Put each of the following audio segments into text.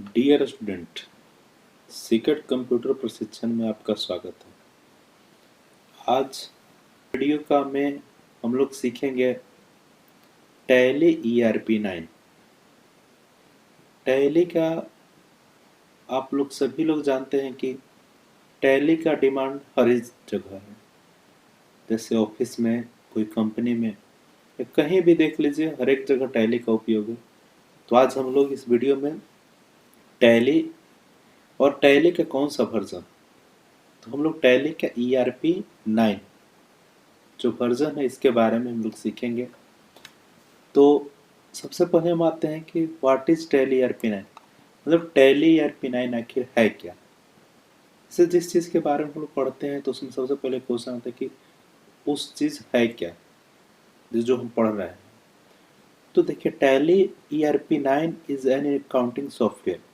Dear student, secret computer प्रशिक्षण में आपका स्वागत है। आज वीडियो का में हम लोग सीखेंगे टैली ERP9। टैली का आप लोग सभी लोग जानते हैं कि टैली का डिमांड हर एक जगह है। जैसे ऑफिस में, कोई कंपनी में या कहीं भी देख लीजिए, हर एक जगह टैली का उपयोग है। तो आज हम लोग इस वीडियो में टैली और टैली का कौन सा वर्जन, तो हम लोग टैली का ERP9 जो वर्जन है इसके बारे में हम लोग सीखेंगे। तो सबसे पहले हम आते हैं कि व्हाट इज टैली ERP9, मतलब टैली ERP9 आखिर है क्या। जैसे जिस चीज़ के बारे में हम लोग पढ़ते हैं तो उसमें सबसे पहले क्वेश्चन आता है कि उस चीज़ है क्या, जो हम पढ़ रहे हैं। तो देखिए, tally ERP9 is an accounting software.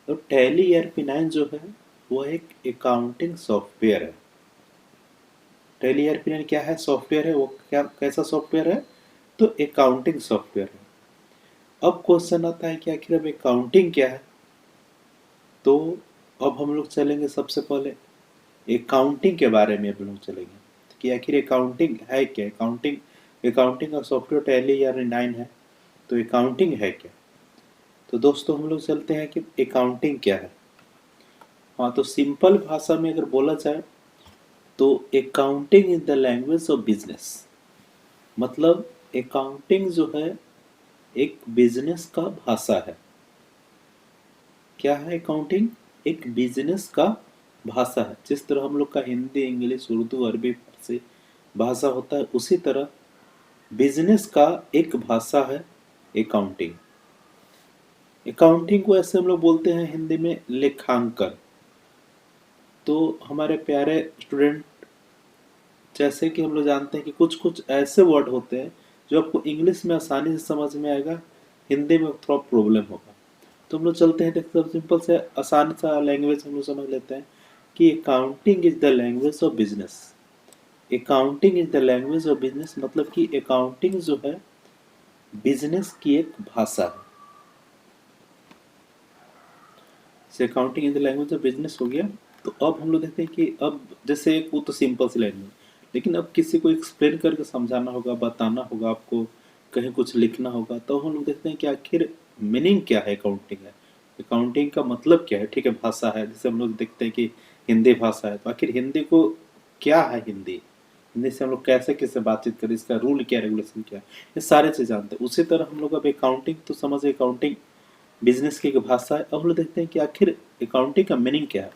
तो टैली ERP9 जो है वो एक अकाउंटिंग सॉफ्टवेयर है। टैली ERP9 क्या है, सॉफ्टवेयर है। वो क्या, कैसा सॉफ्टवेयर है, तो अकाउंटिंग सॉफ्टवेयर है। अब क्वेश्चन आता है कि आखिर अब अकाउंटिंग क्या है। तो अब हम लोग चलेंगे सबसे पहले अकाउंटिंग के बारे में हम लोग चलेंगे कि आखिर अकाउंटिंग है क्या। अकाउंटिंग का सॉफ्टवेयर टैली ERP9 है, तो अकाउंटिंग है क्या। तो दोस्तों हम लोग चलते हैं कि अकाउंटिंग क्या है। हाँ, तो सिंपल भाषा में अगर बोला जाए तो accounting is the language of business. मतलब अकाउंटिंग जो है एक बिजनेस का भाषा है। क्या है अकाउंटिंग, एक बिजनेस का भाषा है। जिस तरह हम लोग का हिंदी, इंग्लिश, उर्दू, अरबी, फारसी भाषा होता है, उसी तरह बिजनेस का एक भाषा है अकाउंटिंग। अकाउंटिंग को ऐसे हम लोग बोलते हैं हिंदी में लेखांकन। तो हमारे प्यारे स्टूडेंट, जैसे कि हम लोग जानते हैं कि कुछ कुछ ऐसे वर्ड होते हैं जो आपको इंग्लिश में आसानी से समझ में आएगा, हिंदी में थोड़ा प्रॉब्लम होगा। तो हम लोग चलते हैं, देखते हैं, सिंपल से आसान सा लैंग्वेज हम लोग समझ लेते हैं कि accounting is the language of business. Accounting is the language of business, मतलब कि अकाउंटिंग जो है बिजनेस की एक भाषा है। से accounting is the language of business हो गया। तो अब हम लोग देखते हैं कि अब जैसे वो तो सिंपल सी लैंग्वेज, लेकिन अब किसी को एक्सप्लेन करके समझाना होगा, बताना होगा आपको, कहीं कुछ लिखना होगा, तो हम लोग देखते हैं कि आखिर मीनिंग क्या है अकाउंटिंग है, अकाउंटिंग का मतलब क्या है। ठीक है, भाषा है, जैसे हम लोग देखते हैं कि हिंदी भाषा है, तो आखिर हिंदी को क्या है, हिंदी हिंदी से हम लोग कैसे कैसे बातचीत करें, इसका रूल क्या, रेगुलेशन क्या है, ये सारे चीज़ जानते हैं। उसी तरह हम लोग अब अकाउंटिंग तो समझे, अकाउंटिंग बिजनेस की एक भाषा है। अब हम लोग देखते हैं कि आखिर अकाउंटिंग का मीनिंग क्या है।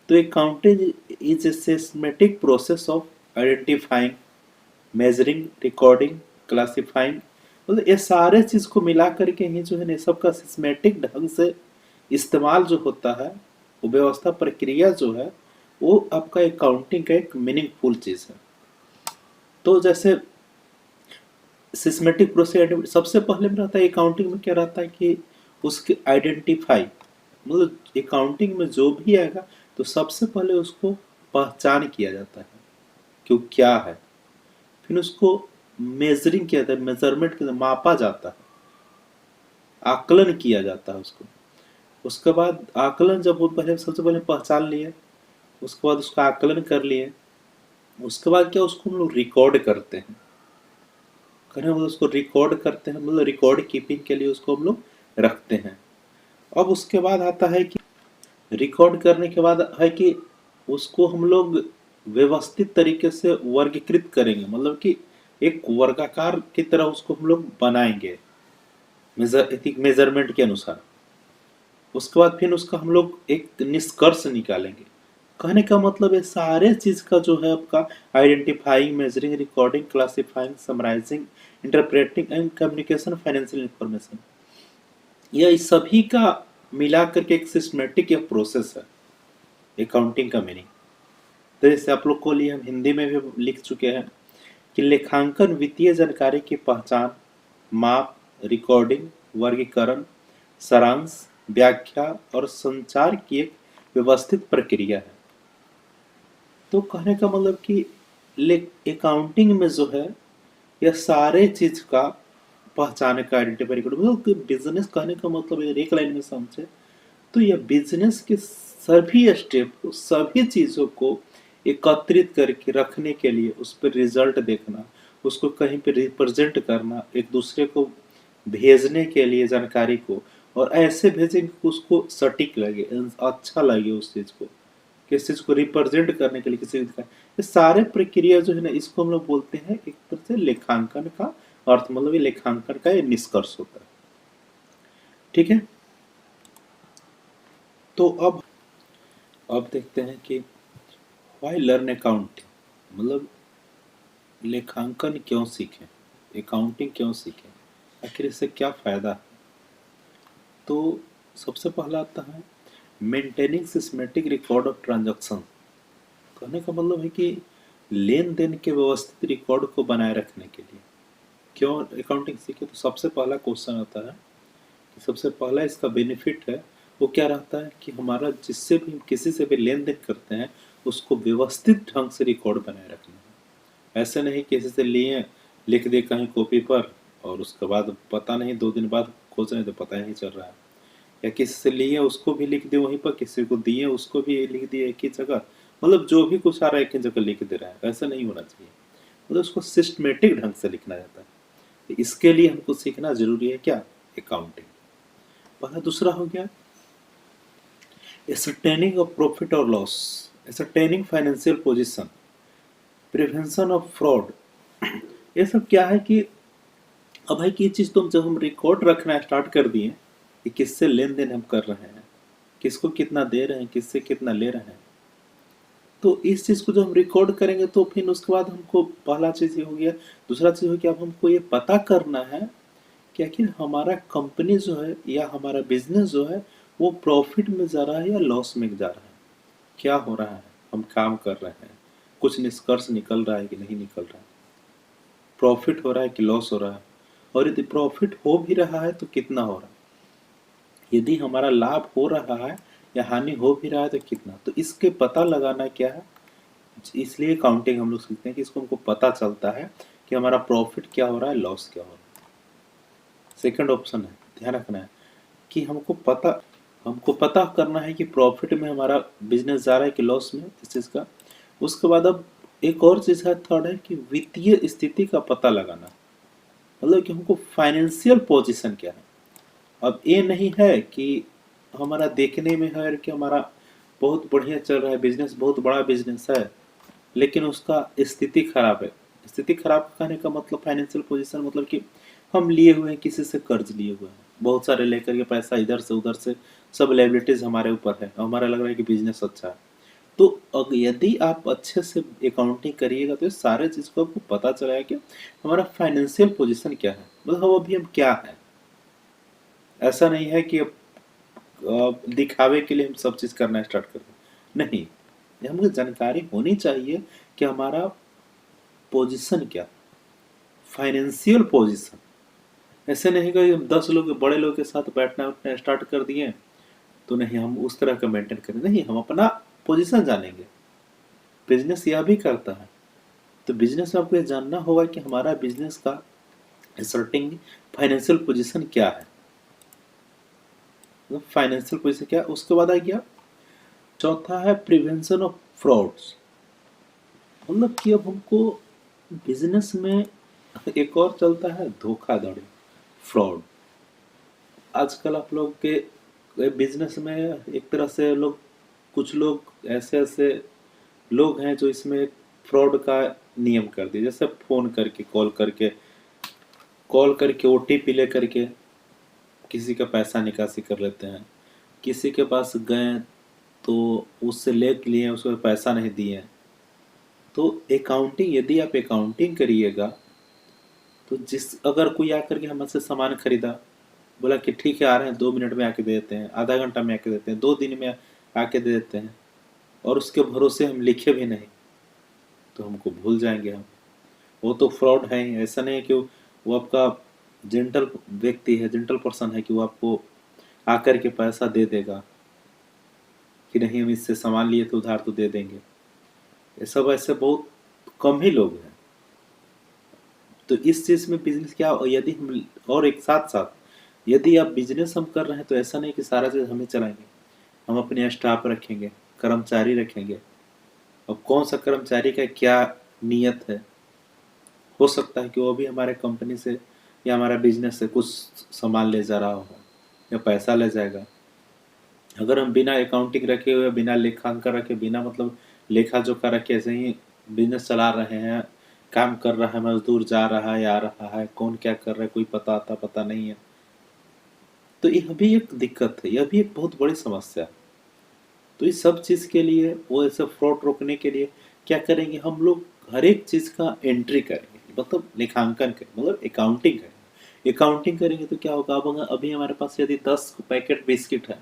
तो accounting is a systematic process of identifying, measuring, recording, classifying. मतलब ये सारे चीज को मिला करके ही जो है ना, सबका सिस्टमेटिक ढंग से इस्तेमाल जो होता है, वो व्यवस्था प्रक्रिया जो है, वो आपका अकाउंटिंग का एक मीनिंगफुल चीज है। तो जैसे सिस्टमेटिक प्रोसेस सबसे पहले में रहता है अकाउंटिंग में, क्या रहता है कि उसके आइडेंटिफाई, मतलब अकाउंटिंग में जो भी आएगा तो सबसे पहले उसको पहचान किया जाता है कि वो क्या है। फिर उसको मेजरिंग किया जाता है, मेजरमेंट किया, मापा जाता है, आकलन किया जाता है उसको। उसके बाद आकलन जब वो पहले सबसे पहले पहचान लिए, उसके बाद उसका आकलन कर लिए, उसके बाद क्या, उसको हम लोग रिकॉर्ड करते हैं। करें मतलब उसको रिकॉर्ड करते हैं, मतलब रिकॉर्ड कीपिंग के लिए उसको हम लोग रखते हैं। अब उसके बाद आता है कि रिकॉर्ड करने के बाद है कि उसको हम लोग व्यवस्थित तरीके से वर्गीकृत करेंगे, मतलब कि एक वर्गाकार की तरह उसको हम लोग बनाएंगे मेजरमेंट के अनुसार। उसके बाद फिर उसका हम लोग एक निष्कर्ष निकालेंगे। कहने का मतलब है सारे चीज का जो है आपका identifying, measuring, recording, classifying, summarising, interpreting and communication, financial information, यह इस सभी का मिला करके एक सिस्टमेटिक एक प्रोसेस है अकाउंटिंग का मीनिंग। तो जैसे आप लोग को लिए हम हिंदी में भी लिख चुके हैं कि लेखांकन वित्तीय जानकारी की पहचान, माप, रिकॉर्डिंग, वर्गीकरण, सारांश, व्याख्या और संचार की एक व्यवस्थित प्रक्रिया है। तो कहने का मतलब कि अकाउंटिंग में जो है यह सारे चीज का पहचाने का, आइडेंटिफाई कर, मतलब बिजनेस कहने का मतलब एक लाइन में समझे तो यह बिजनेस के सभी स्टेप को, सभी चीज़ों को एकत्रित करके रखने के लिए उस पर रिजल्ट देखना, उसको कहीं पे रिप्रेजेंट करना, एक दूसरे को भेजने के लिए जानकारी को, और ऐसे भेजेंगे कि उसको सटीक लगे, अच्छा लगे उस चीज़ को, किस चीज़ को रिप्रेजेंट करने के लिए किसी का, ये सारे प्रक्रिया जो है ना, इसको हम लोग बोलते हैं एक तरह से लेखांकन का अर्थ, मतलब ये लेखांकन का ये निष्कर्ष होता है। ठीक है, तो अब देखते हैं कि व्हाई लर्न अकाउंटिंग, मतलब लेखांकन क्यों सीखें, अकाउंटिंग क्यों सीखें, आखिर इससे क्या फ़ायदा है। तो सबसे पहला आता है maintaining systematic record of transaction. कहने का मतलब है कि लेन देन के व्यवस्थित रिकॉर्ड को बनाए रखने के लिए क्यों अकाउंटिंग सीखे। तो सबसे पहला क्वेश्चन आता है कि सबसे पहला इसका बेनिफिट है वो क्या रहता है कि हमारा जिससे भी किसी से भी लेन देन करते हैं उसको व्यवस्थित ढंग से रिकॉर्ड बनाए रखना है। ऐसे नहीं किसी से लिए लिख दिए कहीं कॉपी पर और उसके बाद पता नहीं 2 दिन बाद खोज रहे तो पता ही नहीं चल रहा है, या किसी से लिए उसको भी लिख दिए वहीं पर, किसी को दिए उसको भी लिख दिए एक ही जगह, मतलब जो भी कुछ आ रहा है एक ही जगह लिख दे रहा है। ऐसा नहीं होना चाहिए, मतलब उसको सिस्टमेटिक ढंग से लिखना जाता है। तो इसके लिए हमको सीखना जरूरी है क्या, अकाउंटिंग। पहला। दूसरा हो गया एसरटेनिंग ऑफ प्रॉफिट और loss, ascertaining financial position, prevention of fraud. ये सब क्या है कि अब है कि ये चीज़ तो जब हम रिकॉर्ड रखना स्टार्ट कर दिए कि किससे लेन देन हम कर रहे हैं, किसको कितना दे रहे हैं, किससे कितना ले रहे हैं, तो इस चीज़ को जब हम रिकॉर्ड करेंगे तो फिर उसके बाद हमको पहला चीज़ ये हो गया। दूसरा चीज़ हो गया अब हमको ये पता करना है कि आखिर हमारा कंपनी जो है या हमारा बिजनेस जो है वो प्रॉफिट में जा रहा है या लॉस में जा रहा है, क्या हो रहा है, हम काम कर रहे हैं, कुछ निष्कर्ष निकल रहा है कि नहीं निकल रहा है, प्रॉफिट हो रहा है कि लॉस हो रहा है, और यदि प्रॉफिट हो भी रहा है तो कितना हो रहा है, यदि हमारा लाभ हो रहा है या हानि हो भी रहा है तो कितना। तो इसके पता लगाना क्या है, इसलिए काउंटिंग हम लोग सीखते हैं कि इसको हमको पता चलता है कि हमारा प्रॉफिट क्या हो रहा है, लॉस क्या हो रहा है। सेकंड ऑप्शन है, ध्यान रखना है कि हमको पता करना है कि प्रॉफिट में हमारा बिजनेस जा रहा है कि लॉस में, इस चीज़ का। उसके बाद अब एक और चीज़ है, थर्ड है कि वित्तीय स्थिति का पता लगाना, मतलब कि हमको फाइनेंशियल पोजीशन क्या है। अब ये नहीं है कि हमारा देखने में है कि हमारा बहुत बढ़िया चल रहा है बिजनेस, बहुत बड़ा बिजनेस है, लेकिन उसका स्थिति खराब है। स्थिति खराब कहने का मतलब फाइनेंशियल पोजीशन मतलब कि हम लिए हुए हैं, किसी से कर्ज लिए हुए हैं, बहुत सारे लेकर के पैसा इधर से उधर से, सब लायबिलिटीज हमारे ऊपर है, हमारा लग रहा है कि बिजनेस अच्छा है। तो यदि आप अच्छे से अकाउंटिंग करिएगा तो ये सारे चीज़ को आपको पता चलेगा कि हमारा फाइनेंशियल पोजीशन क्या है, मतलब अभी हम क्या है। ऐसा नहीं है कि दिखावे के लिए हम सब चीज़ करना स्टार्ट कर दें, नहीं, ये हमको जानकारी होनी चाहिए कि हमारा पोजीशन क्या, फाइनेंशियल पोजीशन। ऐसे नहीं कि हम 10 लोग बड़े लोग के साथ बैठना उठना स्टार्ट कर दिए तो नहीं हम उस तरह का मेंटेन करें, नहीं, हम अपना पोजीशन जानेंगे। बिजनेस यह भी करता है, तो बिजनेस में आपको ये जानना होगा कि हमारा बिजनेस का सर्टिंग फाइनेंशियल पोजीशन क्या है, फाइनेंशियल पोजीशन क्या है। उसके बाद आ गया चौथा है प्रिवेंशन ऑफ फ्रॉड्स, मतलब कि अब हमको बिजनेस में एक और चलता है धोखाधड़ी, फ्रॉड। आजकल आप लोग के बिजनेस में एक तरह से लोग, कुछ लोग ऐसे ऐसे लोग हैं जो इसमें फ्रॉड का नियम कर दिए, जैसे फोन करके कॉल करके ओटीपी ले करके किसी का पैसा निकासी कर लेते हैं, किसी के पास गए तो उससे ले लिए उसको पैसा नहीं दिए। तो अकाउंटिंग, यदि आप अकाउंटिंग करिएगा तो अगर कोई आकर के हमसे सामान खरीदा, बोला कि ठीक है आ रहे हैं 2 मिनट में आके दे देते हैं, आधा घंटा में आके देते हैं, 2 दिन में आके दे देते हैं, और उसके भरोसे हम लिखे भी नहीं तो हमको भूल जाएंगे हम, वो तो फ्रॉड है ही। ऐसा नहीं है कि वो आपका जेंटल व्यक्ति है, जेंटल पर्सन है कि वो आपको आकर के पैसा दे देगा कि नहीं हम इससे सामान लिए तो उधार तो दे देंगे। ये सब ऐसे बहुत कम ही लोग हैं। तो इस चीज़ में बिजनेस क्या, यदि हम और एक साथ साथ यदि आप बिजनेस हम कर रहे हैं तो ऐसा नहीं कि सारा चीज़ हमें चलाएंगे, हम अपने स्टाफ रखेंगे, कर्मचारी रखेंगे। अब कौन सा कर्मचारी का क्या नियत है, हो सकता है कि वो भी हमारे कंपनी से या हमारा बिजनेस से कुछ सामान ले जा रहा हो या पैसा ले जाएगा। अगर हम बिना अकाउंटिंग रखे हुए, बिना लेखांकन रखे, बिना मतलब लेखा जोखा रखे ऐसे ही बिजनेस चला रहे हैं, काम कर रहा है, मजदूर जा रहा है आ रहा है, कौन क्या कर रहा है कोई पता नहीं है, तो यह भी एक दिक्कत है, यह भी एक बहुत बड़ी समस्या है। तो इस सब चीज़ के लिए, वो ऐसे फ्रॉड रोकने के लिए क्या करेंगे, हम लोग हर एक चीज़ का एंट्री करेंगे, मतलब लेखांकन करेंगे, मतलब अकाउंटिंग करेंगे। अकाउंटिंग करेंगे तो क्या होगा, अब अभी हमारे पास यदि 10 पैकेट बिस्किट है,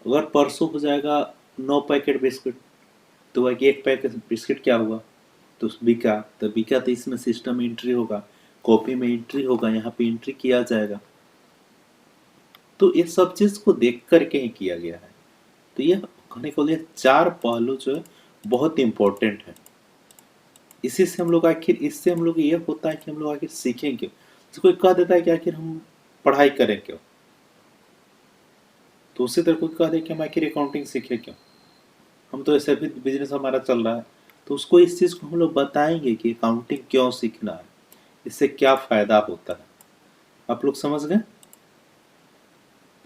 अगर परसों हो जाएगा 9 पैकेट बिस्किट, तो वह एक पैकेट बिस्किट क्या हुआ, तो बिका, तो बिका तो इसमें सिस्टम में एंट्री होगा, कॉपी में एंट्री होगा, यहाँ पे एंट्री किया जाएगा। तो ये सब चीज़ को देख करके ही किया गया है। तो यह कहने को लिए 4 पहलू जो है बहुत इंपॉर्टेंट है। इसी से हम लोग आखिर, इससे हम लोग ये होता है कि हम लोग आखिर सीखें क्यों। तो कोई कह देता है कि आखिर हम पढ़ाई करें क्यों, तो उसी तरह कोई कह दे कि हम आखिर अकाउंटिंग सीखें क्यों, हम तो ऐसे भी बिजनेस हमारा चल रहा है। तो उसको इस चीज़ को हम लोग बताएंगे कि अकाउंटिंग क्यों सीखना है, इससे क्या फ़ायदा होता है। आप लोग समझ गए।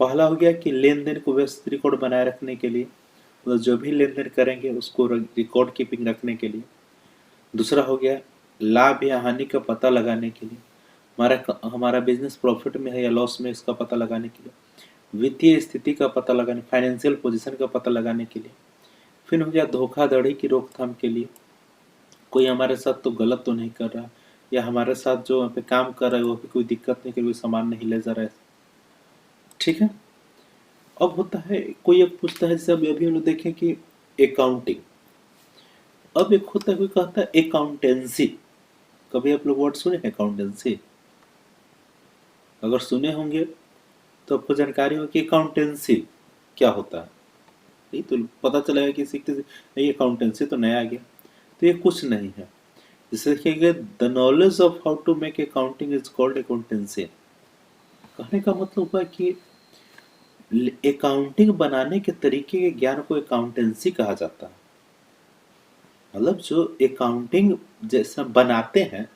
पहला हो गया कि लेन देन को व्यवस्थित रिकॉर्ड बनाए रखने के लिए, मतलब जो भी लेन देन करेंगे उसको रिकॉर्ड कीपिंग रखने के लिए। दूसरा हो गया लाभ या हानि का पता लगाने के लिए, हमारा बिजनेस प्रॉफिट में है या लॉस में, इसका पता लगाने के लिए। वित्तीय स्थिति का पता लगाने, फाइनेंशियल पोजीशन का पता लगाने के लिए। फिर हो गया धोखाधड़ी की रोकथाम के लिए, कोई हमारे साथ तो गलत तो नहीं कर रहा, या हमारे साथ जो वहाँ पे काम कर रहा है वो भी कोई दिक्कत नहीं कर, कोई सामान नहीं ले जा रहा है। ठीक है। अब होता है, कोई एक पूछता है, जैसे अभी हम लोग देखें कि अकाउंटिंग, अब एक होता है कोई कहता है अकाउंटेंसी। कभी आप लोग वर्ड सुने हैं अकाउंटेंसी? अगर सुने होंगे तो आपको जानकारी हो कि अकाउंटेंसी क्या होता है। नहीं तो पता चलेगा कि सीखते नहीं, अकाउंटेंसी तो नया आ गया। तो ये कुछ नहीं है। जैसे देखिएगा, the knowledge of how to make accounting is called accountancy. कहने का मतलब हुआ कि अकाउंटिंग बनाने के तरीके के ज्ञान को अकाउंटेंसी कहा जाता है। मतलब जो अकाउंटिंग जैसा बनाते हैं,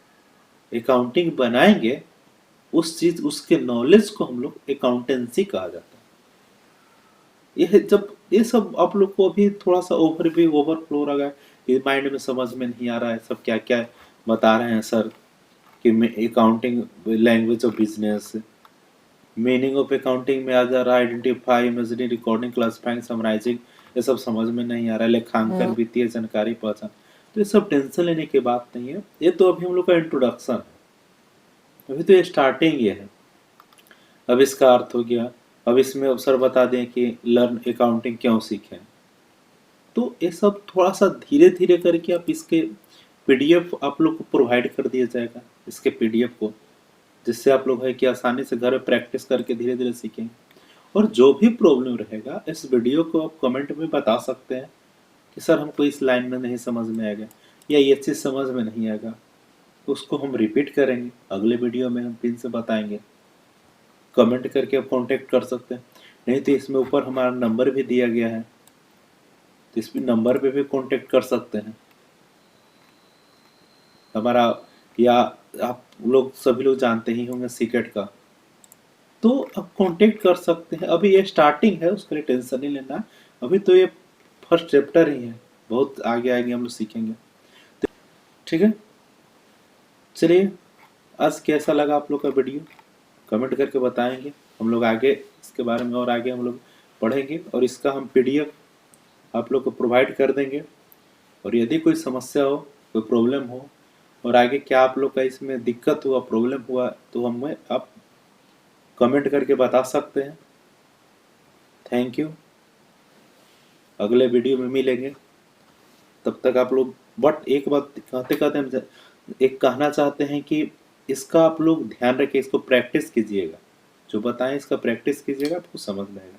अकाउंटिंग बनाएंगे, उस चीज, उसके नॉलेज को हम लोग अकाउंटेंसी कहा जाता है। ये जब ये सब आप लोग को अभी थोड़ा सा ओवरफ्लो रहा है, ये माइंड में समझ में नहीं आ रहा है सब क्या क्या बता रहे हैं सर, कि accounting language of business, meaning of accounting में आ जा रहा है identify, imagining, recording, classifying, summarising, ये सब समझ में नहीं आ रहा है। लेखांकन, वित्तीय जानकारी, पहचान, तो ये सब टेंशन लेने की बात नहीं है। ये तो अभी हम लोग का इंट्रोडक्शन है, अभी तो ये स्टार्टिंग ये है। अब इसका अर्थ हो गया। अब इसमें अब सर बता दें कि लर्न अकाउंटिंग क्यों सीखें। तो ये सब थोड़ा सा धीरे धीरे करके आप इसके पीडीएफ आप लोग को प्रोवाइड कर दिया जाएगा, इसके पीडीएफ को, जिससे आप लोग है कि आसानी से घर में प्रैक्टिस करके धीरे धीरे सीखेंगे। और जो भी प्रॉब्लम रहेगा, इस वीडियो को आप कमेंट में बता सकते हैं कि सर हमको इस लाइन में नहीं समझ में आएगा या ये चीज़ समझ में नहीं आएगा, तो उसको हम रिपीट करेंगे, अगले वीडियो में हम फिर से बताएंगे। कमेंट करके आप कांटेक्ट कर सकते हैं, नहीं तो इसमें ऊपर हमारा नंबर भी दिया गया है, तो इस नंबर पे भी कांटेक्ट कर सकते हैं हमारा। या आप लोग सभी लोग जानते ही होंगे सीक्रेट का, तो आप कांटेक्ट कर सकते हैं। अभी ये स्टार्टिंग है, उसके लिए टेंशन नहीं लेना, अभी तो ये फर्स्ट चैप्टर ही है, बहुत आगे आगे हम लोग सीखेंगे। ठीक है, चलिए, आज कैसा लगा आप लोग का वीडियो कमेंट करके बताएंगे, हम लोग आगे इसके बारे में और आगे हम लोग पढ़ेंगे, और इसका हम पीडीएफ आप लोग को प्रोवाइड कर देंगे। और यदि कोई समस्या हो, कोई प्रॉब्लम हो, और आगे क्या आप लोग का इसमें दिक्कत हुआ, प्रॉब्लम हुआ, तो हमें आप कमेंट करके बता सकते हैं। थैंक यू, अगले वीडियो में मिलेंगे, तब तक आप लोग। बट एक बात कहते कहते हम एक कहना चाहते हैं कि इसका आप लोग ध्यान रखिए, इसको प्रैक्टिस कीजिएगा, जो बताएं इसका प्रैक्टिस कीजिएगा, आपको समझ में आएगा।